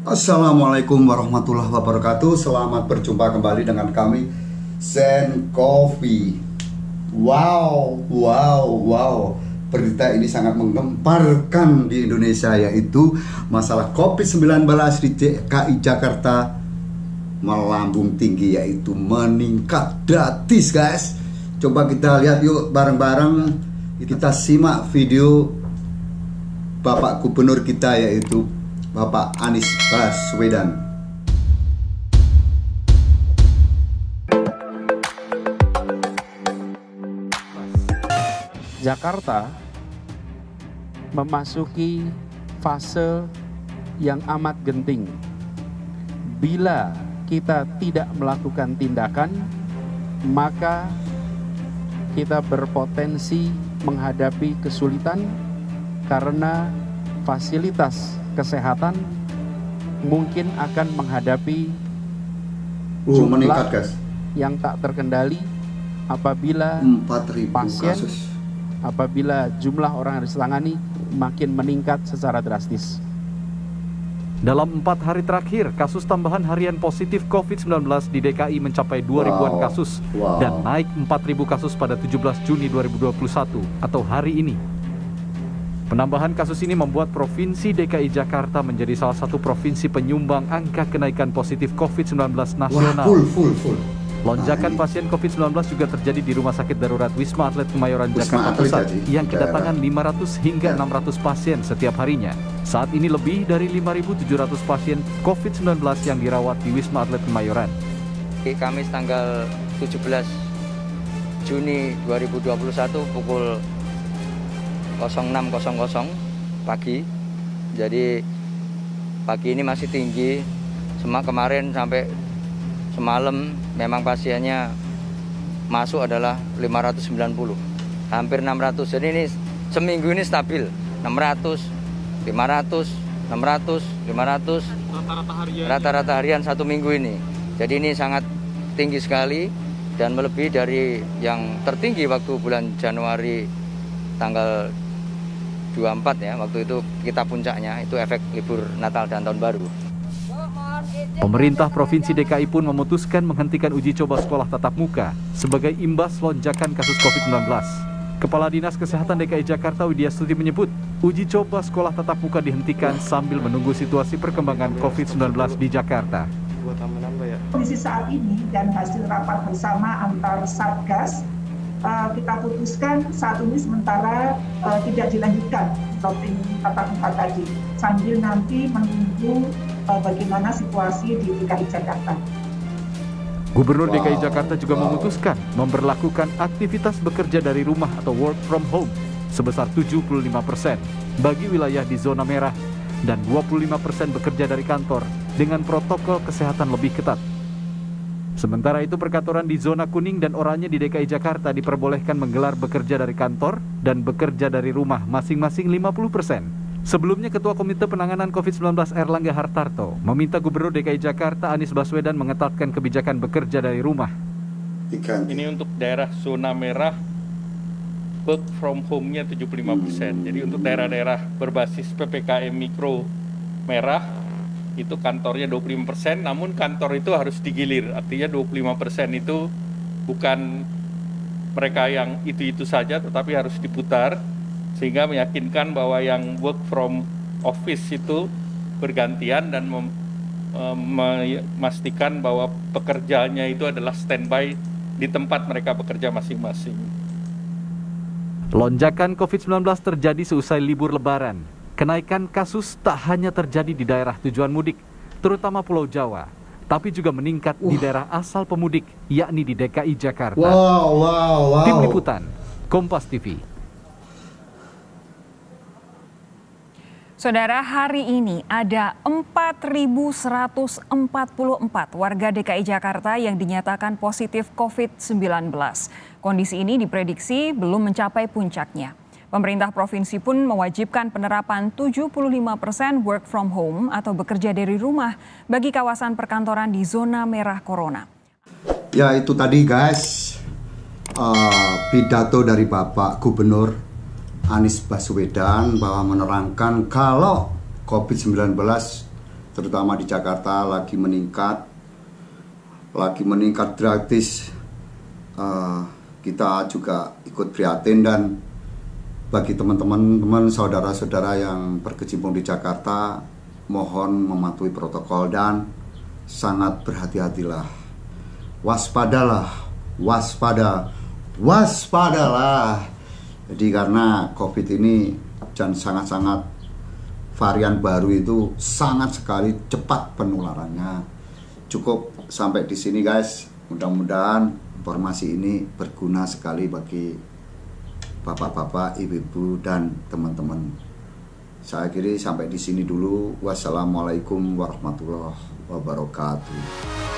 Assalamualaikum warahmatullahi wabarakatuh. Selamat berjumpa kembali dengan kami, Zen Coffee. Wow. Berita ini sangat menggemparkan di Indonesia, yaitu masalah COVID-19 di DKI Jakarta melambung tinggi, yaitu meningkat gratis, guys. Coba kita lihat yuk bareng-bareng. Kita simak video Bapak Gubernur kita, yaitu Bapak Anies Baswedan. Jakarta memasuki fase yang amat genting. Bila kita tidak melakukan tindakan, maka kita berpotensi menghadapi kesulitan karena fasilitas kesehatan mungkin akan menghadapi jumlah yang tak terkendali apabila 4.000 pasien, kasus. apabila jumlah orang yang ditangani makin meningkat secara drastis. Dalam 4 hari terakhir, kasus tambahan harian positif COVID-19 di DKI mencapai 2.000-an kasus dan naik 4.000 kasus pada 17 Juni 2021 atau hari ini. Penambahan kasus ini membuat Provinsi DKI Jakarta menjadi salah satu provinsi penyumbang angka kenaikan positif COVID-19 nasional. Full. Lonjakan pasien COVID-19 juga terjadi di Rumah Sakit Darurat Wisma Atlet Kemayoran Jakarta Pusat yang kedatangan 500 hingga 600 pasien setiap harinya. Saat ini lebih dari 5.700 pasien COVID-19 yang dirawat di Wisma Atlet Kemayoran. Kamis tanggal 17 Juni 2021 pukul 06.00 pagi. Jadi pagi ini masih tinggi. Kemarin sampai semalam memang pasiennya masuk adalah 590, hampir 600. Jadi ini seminggu ini stabil 600, 500, 600, 500 rata-rata harian satu minggu ini. Jadi ini sangat tinggi sekali dan melebihi dari yang tertinggi waktu bulan Januari tanggal 24 ya, waktu itu kita puncaknya, itu efek libur Natal dan Tahun Baru. Pemerintah Provinsi DKI pun memutuskan menghentikan uji coba sekolah tatap muka sebagai imbas lonjakan kasus COVID-19. Kepala Dinas Kesehatan DKI Jakarta Widya Stuti menyebut, uji coba sekolah tatap muka dihentikan sambil menunggu situasi perkembangan COVID-19 di Jakarta. Kondisi saat ini dan hasil rapat bersama antar Satgas, kita putuskan saat ini sementara tidak dilanjutkan voting tatap muka tadi, sambil nanti menunggu bagaimana situasi di DKI Jakarta. Gubernur DKI Jakarta juga memutuskan memberlakukan aktivitas bekerja dari rumah atau work from home sebesar 75% bagi wilayah di zona merah dan 25% bekerja dari kantor dengan protokol kesehatan lebih ketat. Sementara itu perkantoran di zona kuning dan oranye di DKI Jakarta diperbolehkan menggelar bekerja dari kantor dan bekerja dari rumah masing-masing 50%. Sebelumnya Ketua Komite Penanganan COVID-19 Erlangga Hartarto meminta Gubernur DKI Jakarta Anies Baswedan mengetatkan kebijakan bekerja dari rumah. Ini untuk daerah zona merah work from home-nya 75%. Jadi untuk daerah-daerah berbasis PPKM mikro merah itu kantornya 25%, namun kantor itu harus digilir. Artinya 25% itu bukan mereka yang itu-itu saja, tetapi harus diputar sehingga meyakinkan bahwa yang work from office itu bergantian dan memastikan bahwa pekerjaannya itu adalah standby di tempat mereka bekerja masing-masing. Lonjakan COVID-19 terjadi seusai libur Lebaran. Kenaikan kasus tak hanya terjadi di daerah tujuan mudik, terutama Pulau Jawa, tapi juga meningkat di daerah asal pemudik, yakni di DKI Jakarta. Tim Liputan, Kompas TV. Saudara, hari ini ada 4.144 warga DKI Jakarta yang dinyatakan positif COVID-19. Kondisi ini diprediksi belum mencapai puncaknya. Pemerintah provinsi pun mewajibkan penerapan 75% work from home atau bekerja dari rumah bagi kawasan perkantoran di zona merah corona. Ya itu tadi guys, pidato dari Bapak Gubernur Anies Baswedan bahwa menerangkan kalau COVID-19 terutama di Jakarta lagi meningkat drastis. Kita juga ikut prihatin, dan bagi teman-teman saudara-saudara yang berkecimpung di Jakarta, mohon mematuhi protokol dan sangat berhati-hatilah. Waspadalah. Jadi karena COVID ini dan sangat-sangat varian baru itu sangat sekali cepat penularannya. Cukup sampai di sini guys. Mudah-mudahan informasi ini berguna sekali bagi bapak-bapak, ibu-ibu dan teman-teman. Saya kira sampai di sini dulu. Wassalamualaikum warahmatullahi wabarakatuh.